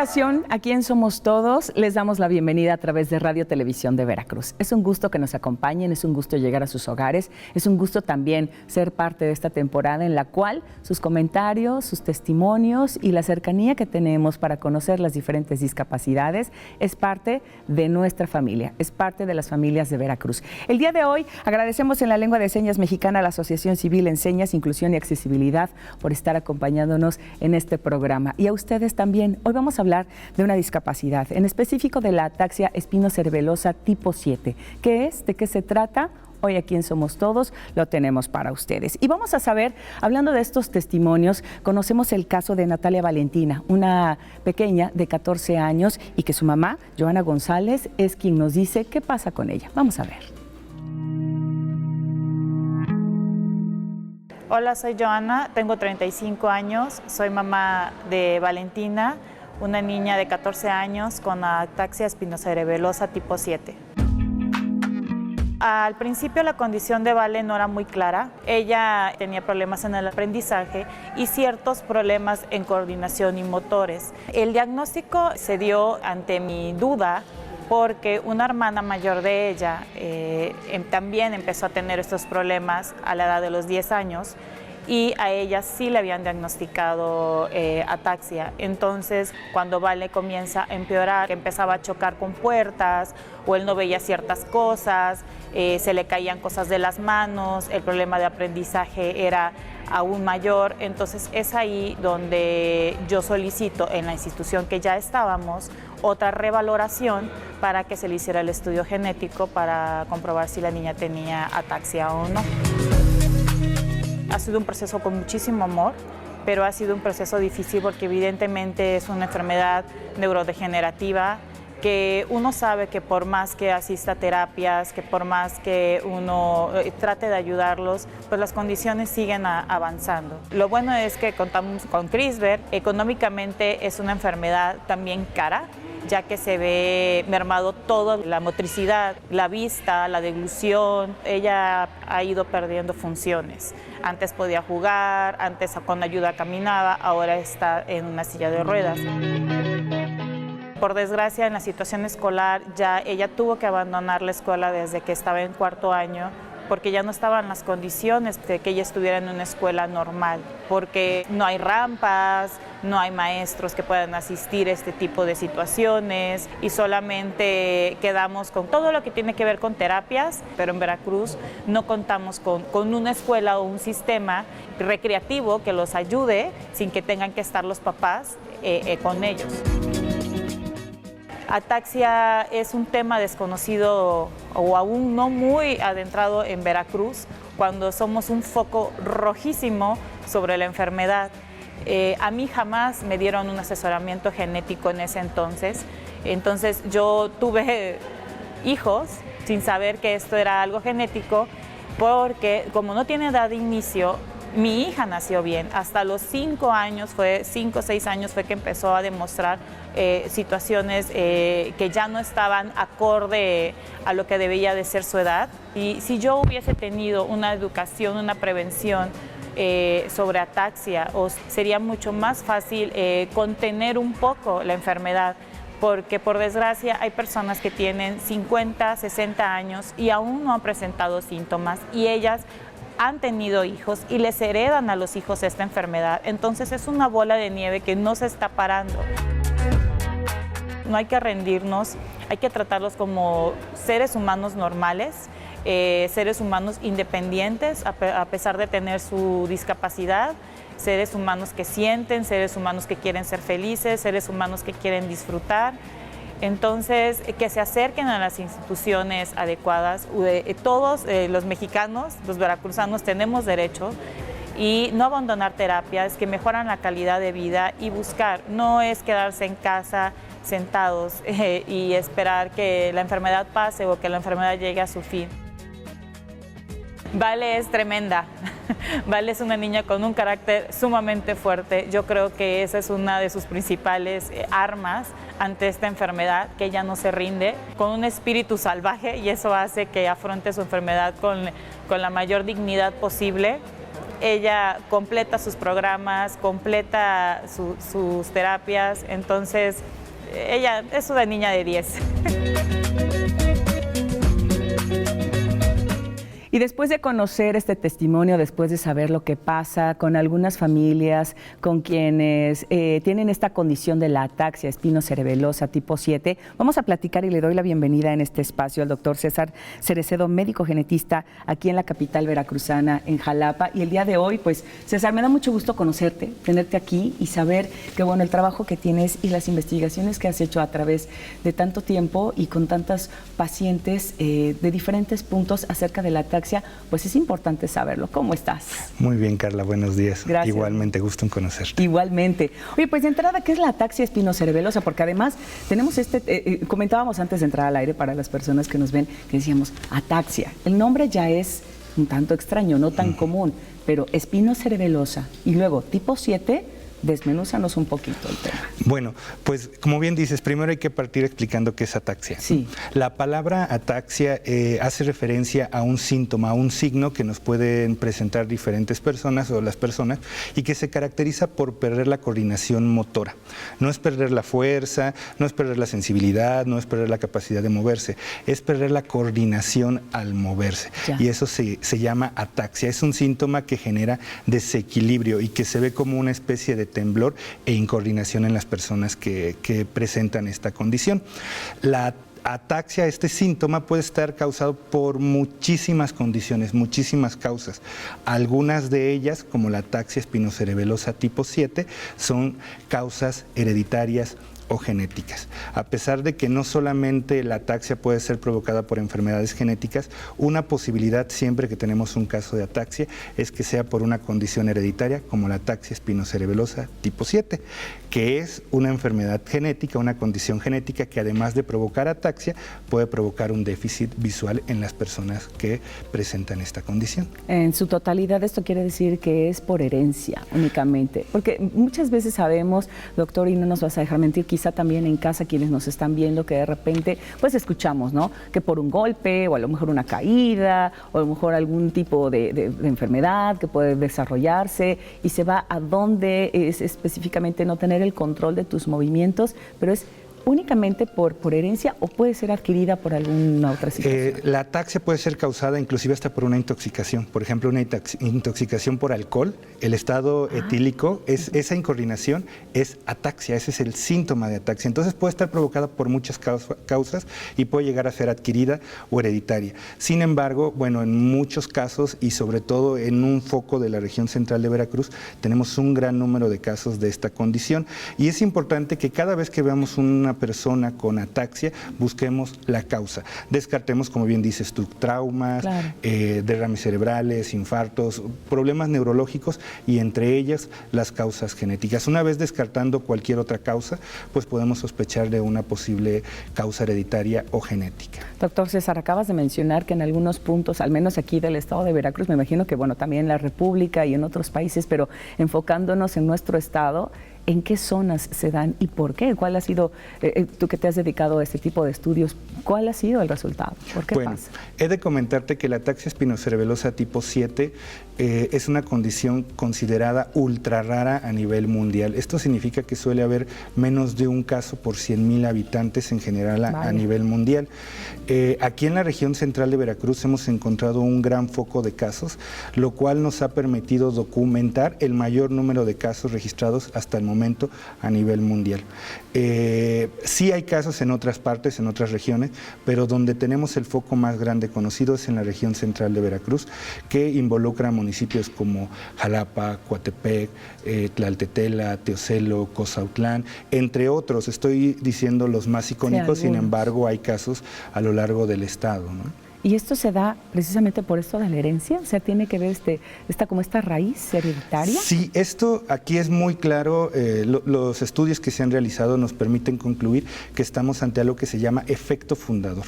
ocasión, aquí en Somos Todos, les damos la bienvenida a través de Radio Televisión de Veracruz. Es un gusto que nos acompañen, es un gusto llegar a sus hogares, es un gusto también ser parte de esta temporada en la cual sus comentarios, sus testimonios y la cercanía que tenemos para conocer las diferentes discapacidades es parte de nuestra familia, es parte de las familias de Veracruz. El día de hoy agradecemos en la lengua de señas mexicana a la Asociación Civil en Señas, Inclusión y Accesibilidad por estar acompañándonos en este programa. Y a ustedes también. Hoy vamos a hablar de una discapacidad, en específico de la ataxia espinocerebelosa tipo 7. ¿Qué es? ¿De qué se trata? Hoy aquí en Somos Todos lo tenemos para ustedes. Y vamos a saber, hablando de estos testimonios, conocemos el caso de Natalia Valentina, una pequeña de 14 años y que su mamá, Joana González, es quien nos dice qué pasa con ella. Vamos a ver. Hola, soy Joana, tengo 35 años, soy mamá de Valentina, una niña de 14 años con ataxia espinocerebelosa tipo 7. Al principio la condición de Vale no era muy clara. Ella tenía problemas en el aprendizaje y ciertos problemas en coordinación y motores. El diagnóstico se dio ante mi duda porque una hermana mayor de ella también empezó a tener estos problemas a la edad de los 10 años y a ella sí le habían diagnosticado ataxia. Entonces, cuando Vale comienza a empeorar, empezaba a chocar con puertas o él no veía ciertas cosas, se le caían cosas de las manos, el problema de aprendizaje era aún mayor. Entonces, es ahí donde yo solicito en la institución que ya estábamos otra revaloración para que se le hiciera el estudio genético para comprobar si la niña tenía ataxia o no. Ha sido un proceso con muchísimo amor, pero ha sido un proceso difícil porque evidentemente es una enfermedad neurodegenerativa que uno sabe que por más que asista a terapias, que por más que uno trate de ayudarlos, pues las condiciones siguen avanzando. Lo bueno es que contamos con CRISPR. Económicamente es una enfermedad también cara, ya que se ve mermado toda la motricidad, la vista, la deglución. Ella ha ido perdiendo funciones. Antes podía jugar, antes con ayuda caminaba, ahora está en una silla de ruedas. Por desgracia, en la situación escolar, ya ella tuvo que abandonar la escuela desde que estaba en cuarto año, porque ya no estaban las condiciones de que ella estuviera en una escuela normal, porque no hay rampas, no hay maestros que puedan asistir a este tipo de situaciones y solamente quedamos con todo lo que tiene que ver con terapias, pero en Veracruz no contamos con una escuela o un sistema recreativo que los ayude sin que tengan que estar los papás con ellos. Ataxia es un tema desconocido o aún no muy adentrado en Veracruz, cuando somos un foco rojísimo sobre la enfermedad. A mí jamás me dieron un asesoramiento genético en ese entonces. Entonces yo tuve hijos sin saber que esto era algo genético, porque como no tiene edad de inicio, mi hija nació bien. Hasta los 5 o 6 años fue que empezó a demostrar situaciones que ya no estaban acorde a lo que debía de ser su edad. Y si yo hubiese tenido una educación, una prevención sobre ataxia, sería mucho más fácil contener un poco la enfermedad, porque por desgracia hay personas que tienen 50, 60 años y aún no han presentado síntomas y ellas han tenido hijos y les heredan a los hijos esta enfermedad. Entonces es una bola de nieve que no se está parando. No hay que rendirnos, hay que tratarlos como seres humanos normales, seres humanos independientes a pesar de tener su discapacidad, seres humanos que sienten, seres humanos que quieren ser felices, seres humanos que quieren disfrutar. Entonces, que se acerquen a las instituciones adecuadas. Todos los mexicanos, los veracruzanos, tenemos derecho y no abandonar terapias que mejoran la calidad de vida y buscar. No es quedarse en casa sentados y esperar que la enfermedad pase o que la enfermedad llegue a su fin. Vale es tremenda. Vale es una niña con un carácter sumamente fuerte. Yo creo que esa es una de sus principales armas ante esta enfermedad, que ella no se rinde, con un espíritu salvaje, y eso hace que afronte su enfermedad con la mayor dignidad posible. ella completa sus programas, completa sus terapias, entonces ella es una niña de 10. Y después de conocer este testimonio, después de saber lo que pasa con algunas familias, con quienes tienen esta condición de la ataxia espinocerebelosa tipo 7, vamos a platicar y le doy la bienvenida en este espacio al doctor César Cerecedo, médico genetista aquí en la capital veracruzana, en Jalapa. Y el día de hoy, pues, César, me da mucho gusto conocerte, tenerte aquí y saber que, bueno, el trabajo que tienes y las investigaciones que has hecho a través de tanto tiempo y con tantas pacientes de diferentes puntos acerca de la ataxia, pues es importante saberlo. ¿Cómo estás? Muy bien, Carla, buenos días. Gracias. Igualmente, gusto en conocerte. Igualmente. Oye, pues de entrada, ¿qué es la ataxia espinocerebelosa? Porque además tenemos comentábamos antes de entrar al aire para las personas que nos ven, que decíamos ataxia. El nombre ya es un tanto extraño, no tan común, pero espinocerebelosa y luego tipo 7, desmenúzanos un poquito el tema. Bueno, pues como bien dices, primero hay que partir explicando qué es ataxia. Sí. La palabra ataxia hace referencia a un síntoma, a un signo que nos pueden presentar diferentes personas o las personas y que se caracteriza por perder la coordinación motora. No es perder la fuerza, no es perder la sensibilidad, no es perder la capacidad de moverse, es perder la coordinación al moverse. Ya. Y eso se llama ataxia. Es un síntoma que genera desequilibrio y que se ve como una especie de temblor e incoordinación en las personas que presentan esta condición. La ataxia, este síntoma, puede estar causado por muchísimas condiciones, muchísimas causas. Algunas de ellas, como la ataxia espinocerebelosa tipo 7, son causas hereditarias o genéticas. A pesar de que no solamente la ataxia puede ser provocada por enfermedades genéticas, una posibilidad siempre que tenemos un caso de ataxia es que sea por una condición hereditaria como la ataxia espinocerebelosa tipo 7, que es una enfermedad genética, una condición genética que además de provocar ataxia puede provocar un déficit visual en las personas que presentan esta condición. En su totalidad, esto quiere decir que es por herencia únicamente, porque muchas veces sabemos, doctor, y no nos vas a dejar mentir, quizá también en casa quienes nos están viendo, que de repente pues escuchamos, ¿no?, que por un golpe o a lo mejor una caída o a lo mejor algún tipo de enfermedad que puede desarrollarse y se va a donde es específicamente no tener el control de tus movimientos, pero es únicamente por herencia o puede ser adquirida por alguna otra situación. La ataxia puede ser causada inclusive hasta por una intoxicación, por ejemplo una intoxicación por alcohol, el estado etílico, esa incoordinación es ataxia, ese es el síntoma de ataxia. Entonces puede estar provocada por muchas causas y puede llegar a ser adquirida o hereditaria. Sin embargo, bueno, en muchos casos y sobre todo en un foco de la región central de Veracruz tenemos un gran número de casos de esta condición y es importante que cada vez que veamos una persona con ataxia, busquemos la causa. Descartemos, como bien dices tú, traumas, claro, derrames cerebrales, infartos, problemas neurológicos y entre ellas las causas genéticas. Una vez descartando cualquier otra causa, pues podemos sospechar de una posible causa hereditaria o genética. Doctor César, acabas de mencionar que en algunos puntos, al menos aquí del estado de Veracruz, me imagino que bueno, también en la República y en otros países, pero enfocándonos en nuestro estado, ¿en qué zonas se dan y por qué? ¿Cuál ha sido, tú que te has dedicado a este tipo de estudios, cuál ha sido el resultado? ¿Por qué pasa? He de comentarte que la ataxia espinocerebelosa tipo 7 es una condición considerada ultra rara a nivel mundial. Esto significa que suele haber menos de un caso por 100,000 habitantes en general a nivel mundial. Aquí en la región central de Veracruz hemos encontrado un gran foco de casos, lo cual nos ha permitido documentar el mayor número de casos registrados hasta el momento a nivel mundial. Sí hay casos en otras partes, en otras regiones, pero donde tenemos el foco más grande conocido es en la región central de Veracruz, que involucra municipios como Jalapa, Coatepec, Tlaltetela, Teocelo, Cozautlán, entre otros. Estoy diciendo los más icónicos, sin embargo hay casos a lo largo del estado, ¿no? ¿Y esto se da precisamente por esto de la herencia? O sea, ¿tiene que ver esta raíz hereditaria? Sí, esto aquí es muy claro. Los estudios que se han realizado nos permiten concluir que estamos ante algo que se llama efecto fundador.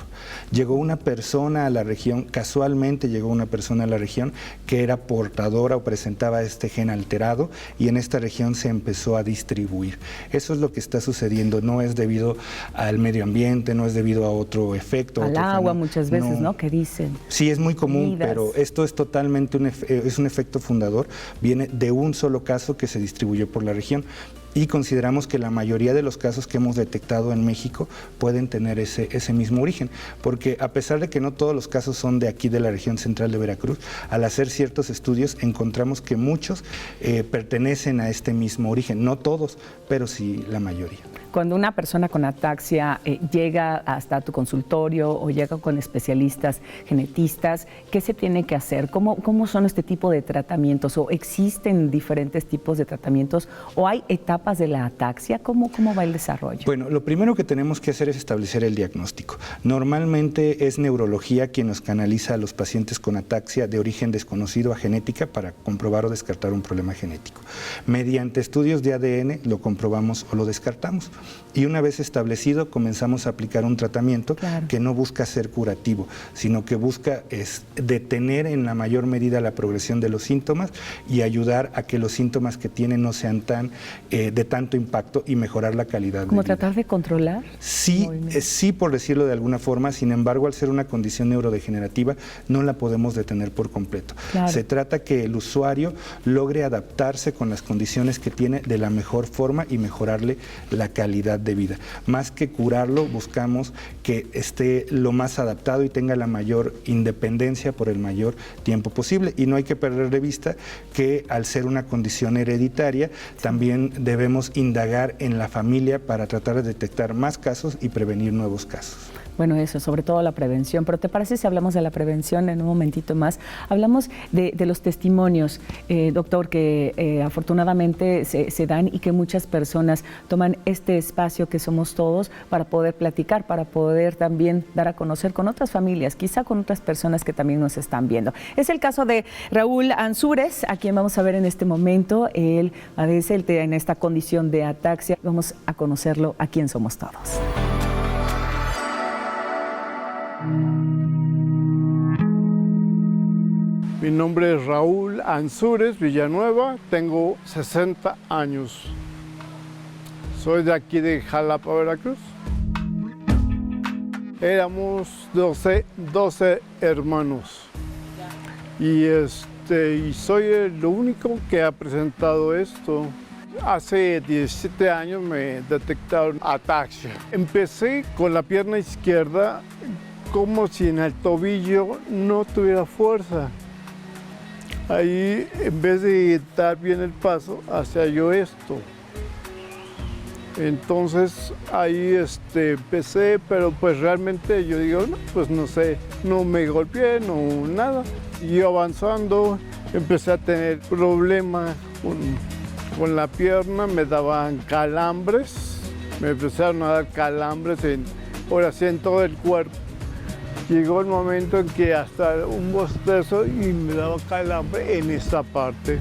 Llegó una persona a la región, casualmente llegó una persona a la región que era portadora o presentaba este gen alterado y en esta región se empezó a distribuir. Eso es lo que está sucediendo, no es debido al medio ambiente, no es debido a otro efecto. Al agua muchas veces, ¿no? que dicen. Sí, es muy común, Vidas. pero esto es totalmente es un efecto fundador. Viene de un solo caso que se distribuyó por la región. Y consideramos que la mayoría de los casos que hemos detectado en México pueden tener ese mismo origen, porque a pesar de que no todos los casos son de aquí de la región central de Veracruz, al hacer ciertos estudios encontramos que muchos pertenecen a este mismo origen, no todos, pero sí la mayoría. Cuando una persona con ataxia llega hasta tu consultorio o llega con especialistas genetistas, ¿qué se tiene que hacer? ¿Cómo son este tipo de tratamientos? ¿O existen diferentes tipos de tratamientos? ¿O hay etapas de la ataxia? ¿Cómo va el desarrollo? Bueno, lo primero que tenemos que hacer es establecer el diagnóstico. Normalmente es neurología quien nos canaliza a los pacientes con ataxia de origen desconocido a genética para comprobar o descartar un problema genético. Mediante estudios de ADN lo comprobamos o lo descartamos. Y una vez establecido, comenzamos a aplicar un tratamiento que no busca ser curativo, sino que busca detener en la mayor medida la progresión de los síntomas y ayudar a que los síntomas que tienen no sean de tanto impacto y mejorar la calidad de vida. ¿Como tratar de controlar? Sí, sí, por decirlo de alguna forma. Sin embargo, al ser una condición neurodegenerativa, no la podemos detener por completo. Claro. Se trata que el usuario logre adaptarse con las condiciones que tiene de la mejor forma y mejorarle la calidad de vida. Más que curarlo, buscamos que esté lo más adaptado y tenga la mayor independencia por el mayor tiempo posible. Y no hay que perder de vista que al ser una condición hereditaria, también debemos indagar en la familia para tratar de detectar más casos y prevenir nuevos casos. Bueno, eso, sobre todo la prevención. Pero ¿te parece si hablamos de la prevención en un momentito más? Hablamos de los testimonios, doctor, que afortunadamente se dan y que muchas personas toman este espacio que somos todos para poder platicar, para poder también dar a conocer con otras familias, quizá con otras personas que también nos están viendo. Es el caso de Raúl Ansúrez, a quien vamos a ver en este momento. Él padece en esta condición de ataxia. Vamos a conocerlo aquí en Somos Todos. Mi nombre es Raúl Ansúrez Villanueva, tengo 60 años. Soy de aquí de Jalapa, Veracruz. Éramos 12 hermanos. Y soy el único que ha presentado esto. Hace 17 años me detectaron ataxia. Empecé con la pierna izquierda como si en el tobillo no tuviera fuerza. Ahí, en vez de dar bien el paso, hacía yo esto. Entonces ahí empecé, pero pues realmente yo digo, no, pues no sé, no me golpeé, no nada. Y avanzando, empecé a tener problemas con la pierna, me daban calambres, me empezaron a dar calambres ahora sí en todo el cuerpo. Llegó el momento en que hasta un bostezo y me daba calambre en esta parte.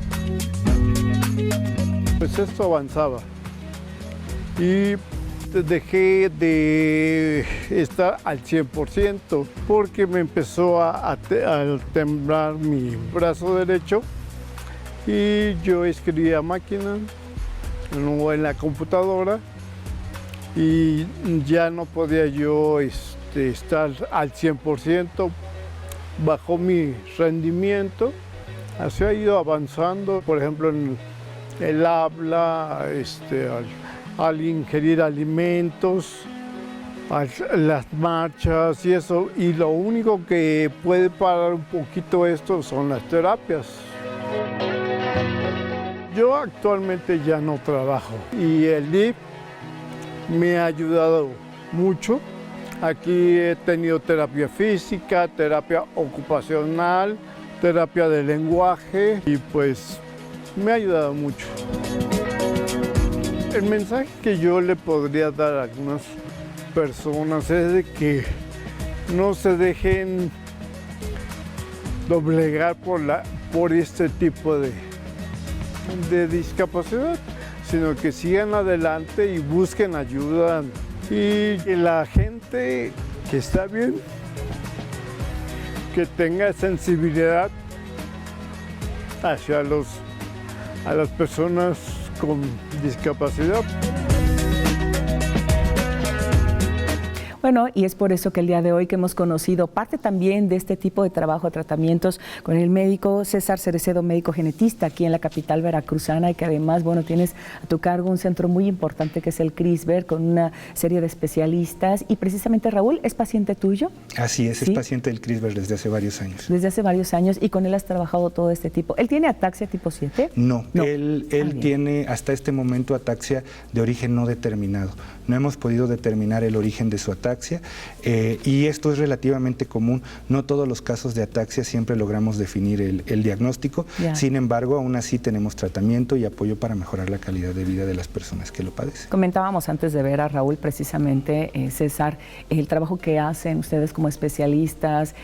Pues esto avanzaba. Y dejé de estar al 100% porque me empezó a temblar mi brazo derecho y yo escribía a máquina, no en la computadora, y ya no podía yo estar al 100%, bajó mi rendimiento, así ha ido avanzando, por ejemplo en el habla, al ingerir alimentos, las marchas y eso, y lo único que puede parar un poquito esto son las terapias. Yo actualmente ya no trabajo y el DIF me ha ayudado mucho. Aquí he tenido terapia física, terapia ocupacional, terapia de lenguaje y pues me ha ayudado mucho. El mensaje que yo le podría dar a algunas personas es de que no se dejen doblegar por este tipo de discapacidad, sino que sigan adelante y busquen ayuda. Y que la gente que está bien, que tenga sensibilidad hacia las personas con discapacidad. Bueno, y es por eso que el día de hoy que hemos conocido parte también de este tipo de trabajo, tratamientos con el médico César Cerecedo, médico genetista aquí en la capital veracruzana, y que además, bueno, tienes a tu cargo un centro muy importante que es el CRISVR, con una serie de especialistas. Y precisamente Raúl es paciente tuyo. Así es, ¿Sí? Es paciente del CRISVR desde hace varios años. Desde hace varios años, y con él has trabajado todo este tipo. ¿Él tiene ataxia tipo 7? No, No. él tiene hasta este momento ataxia de origen no determinado. No hemos podido determinar el origen de su ataxia, y esto es relativamente común. No todos los casos de ataxia siempre logramos definir el diagnóstico. Ya. Sin embargo, aún así tenemos tratamiento y apoyo para mejorar la calidad de vida de las personas que lo padecen. Comentábamos antes de ver a Raúl precisamente, César, el trabajo que hacen ustedes como especialistas,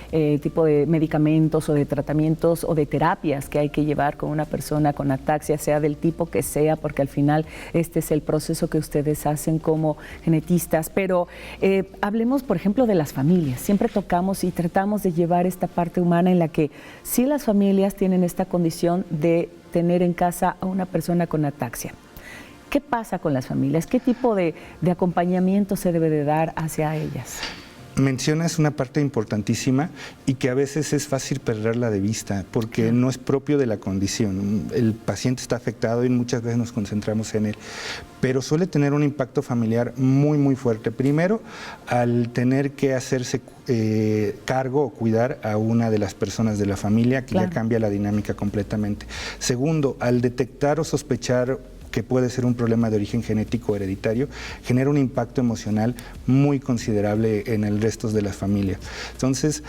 tipo de medicamentos o de tratamientos o de terapias que hay que llevar con una persona con ataxia, sea del tipo que sea, porque al final este es el proceso que ustedes hacen como genetistas. Pero hablemos, por ejemplo, de las familias. Siempre tocamos y tratamos de llevar esta parte humana en la que sí las familias tienen esta condición de tener en casa a una persona con ataxia. ¿Qué pasa con las familias? ¿Qué tipo de acompañamiento se debe de dar hacia ellas? Mencionas una parte importantísima y que a veces es fácil perderla de vista porque no es propio de la condición. El paciente está afectado y muchas veces nos concentramos en él, pero suele tener un impacto familiar muy, muy fuerte. Primero, al tener que hacerse cargo o cuidar a una de las personas de la familia, que ya cambia la dinámica completamente. Segundo, al detectar o sospechar que puede ser un problema de origen genético hereditario, genera un impacto emocional muy considerable en el resto de las familias. Entonces,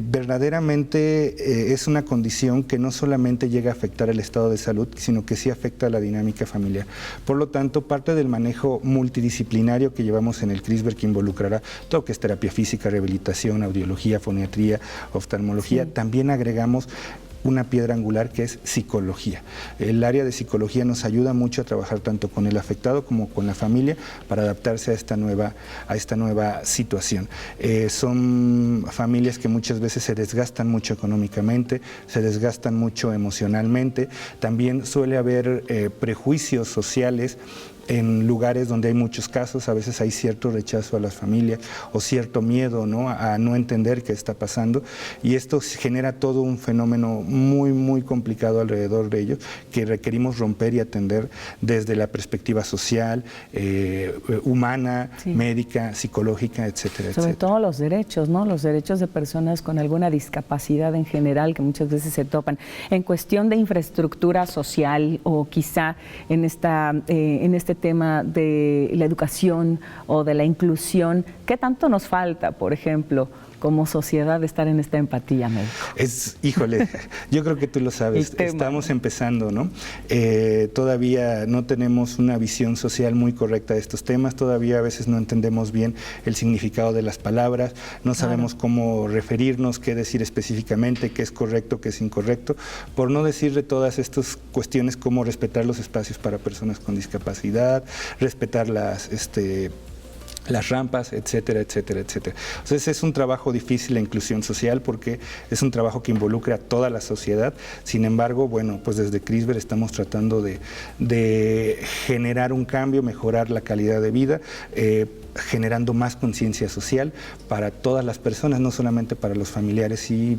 verdaderamente es una condición que no solamente llega a afectar el estado de salud, sino que sí afecta a la dinámica familiar. Por lo tanto, parte del manejo multidisciplinario que llevamos en el CRISVR, que involucrará todo lo que es terapia física, rehabilitación, audiología, foniatría, oftalmología, también agregamos una piedra angular que es psicología. El área de psicología nos ayuda mucho a trabajar tanto con el afectado como con la familia para adaptarse a esta nueva situación. Son familias que muchas veces se desgastan mucho económicamente, se desgastan mucho emocionalmente. También suele haber prejuicios sociales en lugares donde hay muchos casos. A veces hay cierto rechazo a las familias o cierto miedo, ¿no?, a no entender qué está pasando, y esto genera todo un fenómeno muy, muy complicado alrededor de ellos que requerimos romper y atender desde la perspectiva social, humana, médica, psicológica, etcétera, Sobre etcétera. todo los derechos, ¿no? Los derechos de personas con alguna discapacidad en general que muchas veces se topan. En cuestión de infraestructura social o quizá en este tema de la educación o de la inclusión, ¿qué tanto nos falta, por ejemplo, como sociedad, de estar en esta empatía, médico? Híjole, yo creo que tú lo sabes, estamos empezando, ¿no? Todavía no tenemos una visión social muy correcta de estos temas, todavía a veces no entendemos bien el significado de las palabras, no sabemos cómo referirnos, qué decir específicamente, qué es correcto, qué es incorrecto, por no decir de todas estas cuestiones como respetar los espacios para personas con discapacidad, respetar las rampas, etcétera, etcétera, etcétera. Entonces es un trabajo difícil la inclusión social porque es un trabajo que involucra a toda la sociedad. Sin embargo, bueno, pues desde CRISVR estamos tratando de generar un cambio, mejorar la calidad de vida, generando más conciencia social para todas las personas, no solamente para los familiares y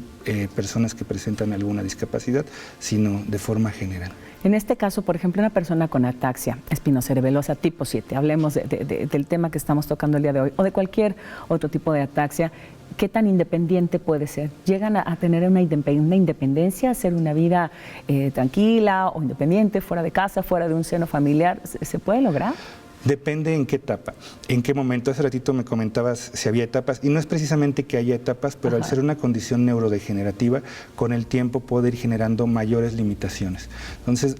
personas que presentan alguna discapacidad, sino de forma general. En este caso, por ejemplo, una persona con ataxia espinocerebelosa tipo 7, hablemos del tema que estamos tocando el día de hoy, o de cualquier otro tipo de ataxia, ¿qué tan independiente puede ser? ¿Llegan a tener una independencia, a hacer una vida tranquila o independiente, fuera de casa, fuera de un seno familiar? ¿Se puede lograr? Depende en qué etapa, en qué momento. Hace ratito me comentabas si había etapas, y no es precisamente que haya etapas, pero al ser una condición neurodegenerativa, con el tiempo puede ir generando mayores limitaciones. Entonces,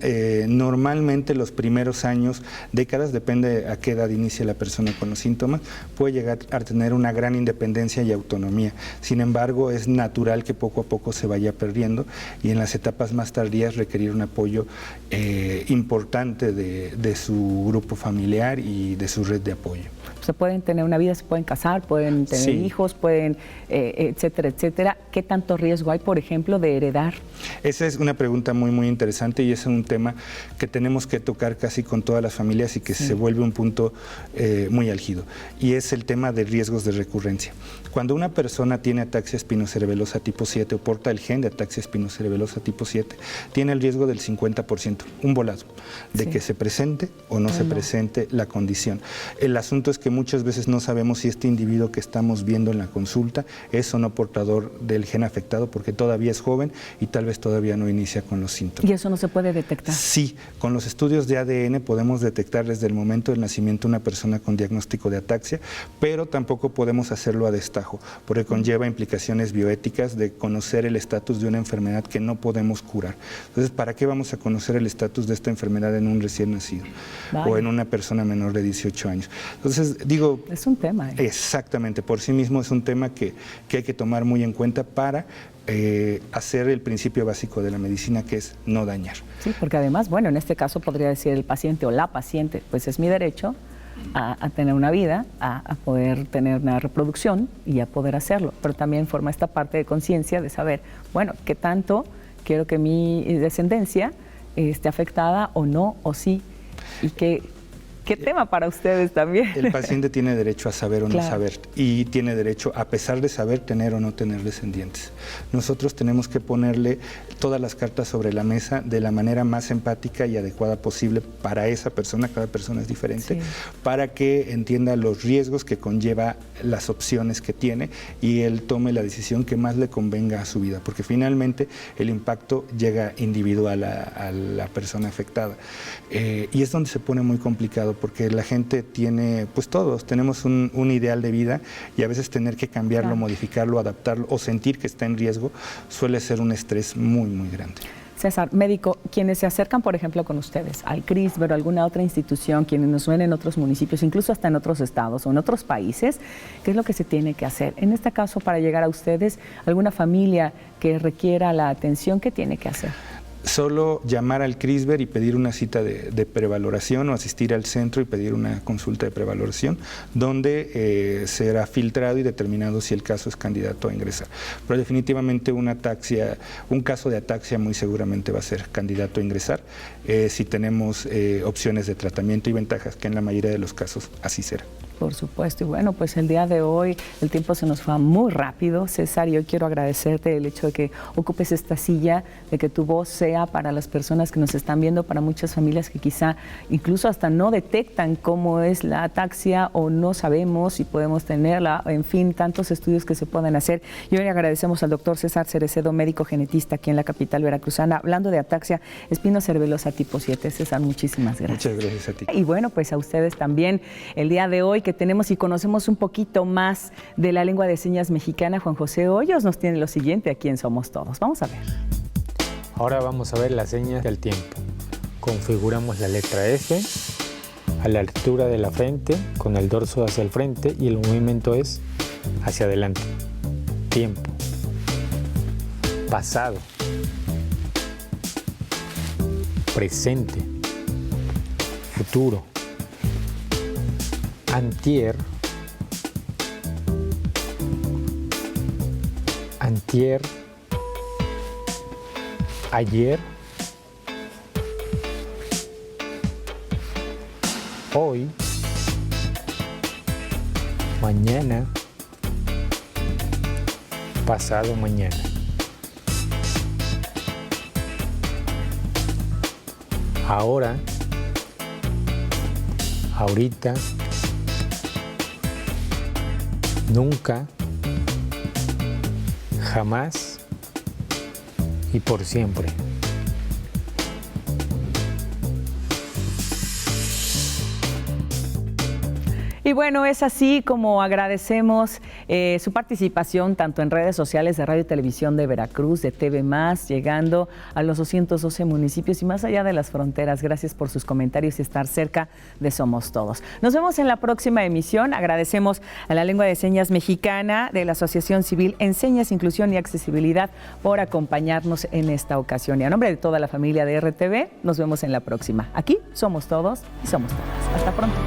normalmente los primeros años, décadas, depende a qué edad inicia la persona con los síntomas, puede llegar a tener una gran independencia y autonomía. Sin embargo, es natural que poco a poco se vaya perdiendo, y en las etapas más tardías requerir un apoyo importante de su grupo familiar, familiar y de su red de apoyo. Se pueden tener una vida, se pueden casar, pueden tener hijos, pueden, etcétera, etcétera. ¿Qué tanto riesgo hay, por ejemplo, de heredar? Esa es una pregunta muy, muy interesante y es un tema que tenemos que tocar casi con todas las familias y que se vuelve un punto muy álgido. Y es el tema de riesgos de recurrencia. Cuando una persona tiene ataxia espinocerebelosa tipo 7 o porta el gen de ataxia espinocerebelosa tipo 7, tiene el riesgo del 50%, un volado, de que se presente o no se presente la condición. El asunto es que muchas veces no sabemos si este individuo que estamos viendo en la consulta es o no portador del gen afectado porque todavía es joven y tal vez todavía no inicia con los síntomas. ¿Y eso no se puede detectar? Sí, con los estudios de ADN podemos detectar desde el momento del nacimiento una persona con diagnóstico de ataxia, pero tampoco podemos hacerlo a destajo, porque conlleva implicaciones bioéticas de conocer el estatus de una enfermedad que no podemos curar. Entonces, ¿para qué vamos a conocer el estatus de esta enfermedad en un recién nacido o en una persona menor de 18 años? Entonces, digo... Es un tema. Exactamente, por sí mismo es un tema que hay que tomar muy en cuenta para hacer el principio básico de la medicina, que es no dañar. Sí, porque además, bueno, en este caso podría decir el paciente o la paciente, pues es mi derecho a tener una vida, a poder tener una reproducción y a poder hacerlo, pero también forma esta parte de conciencia de saber, bueno, qué tanto quiero que mi descendencia esté afectada o no, o sí, y ¿Qué tema para ustedes también? El paciente tiene derecho a saber o no saber y tiene derecho, a pesar de saber, tener o no tener descendientes. Nosotros tenemos que ponerle todas las cartas sobre la mesa de la manera más empática y adecuada posible para esa persona, cada persona es diferente, para que entienda los riesgos que conlleva las opciones que tiene y él tome la decisión que más le convenga a su vida, porque finalmente el impacto llega individual a la persona afectada. Y es donde se pone muy complicado, porque la gente tiene, pues todos tenemos un ideal de vida y a veces tener que cambiarlo, modificarlo, adaptarlo o sentir que está en riesgo suele ser un estrés muy, muy grande. César, médico, quienes se acercan, por ejemplo, con ustedes, al CRISBR o alguna otra institución, quienes nos ven en otros municipios, incluso hasta en otros estados o en otros países, ¿qué es lo que se tiene que hacer? En este caso, para llegar a ustedes, alguna familia que requiera la atención, ¿qué tiene que hacer? Solo llamar al CRISBR y pedir una cita de prevaloración o asistir al centro y pedir una consulta de prevaloración donde será filtrado y determinado si el caso es candidato a ingresar. Pero definitivamente un caso de ataxia muy seguramente va a ser candidato a ingresar si tenemos opciones de tratamiento y ventajas, que en la mayoría de los casos así será. Por supuesto, y bueno, pues el día de hoy el tiempo se nos fue muy rápido, César, y yo quiero agradecerte el hecho de que ocupes esta silla, de que tu voz sea para las personas que nos están viendo, para muchas familias que quizá incluso hasta no detectan cómo es la ataxia o no sabemos si podemos tenerla, en fin, tantos estudios que se pueden hacer. Y hoy agradecemos al doctor César Cerecedo, médico genetista aquí en la capital veracruzana, hablando de ataxia espinocerebelosa tipo 7. César, muchísimas gracias. Muchas gracias a ti. Y bueno, pues a ustedes también el día de hoy que tenemos y conocemos un poquito más de la lengua de señas mexicana. Juan José Hoyos nos tiene lo siguiente aquí en Somos Todos. Vamos a ver. Ahora vamos a ver las señas del tiempo. Configuramos la letra F a la altura de la frente con el dorso hacia el frente y el movimiento es hacia adelante. Tiempo. Pasado. Presente. Futuro. Antier, ayer, hoy, mañana, pasado mañana. Ahora, ahorita, nunca, jamás y por siempre. Y bueno, es así como agradecemos su participación tanto en redes sociales de Radio y Televisión de Veracruz, de TV+, llegando a los 212 municipios y más allá de las fronteras. Gracias por sus comentarios y estar cerca de Somos Todos. Nos vemos en la próxima emisión. Agradecemos a la Lengua de Señas Mexicana de la Asociación Civil Enseñas, Inclusión y Accesibilidad por acompañarnos en esta ocasión. Y a nombre de toda la familia de RTV, nos vemos en la próxima. Aquí somos todos y somos todas. Hasta pronto.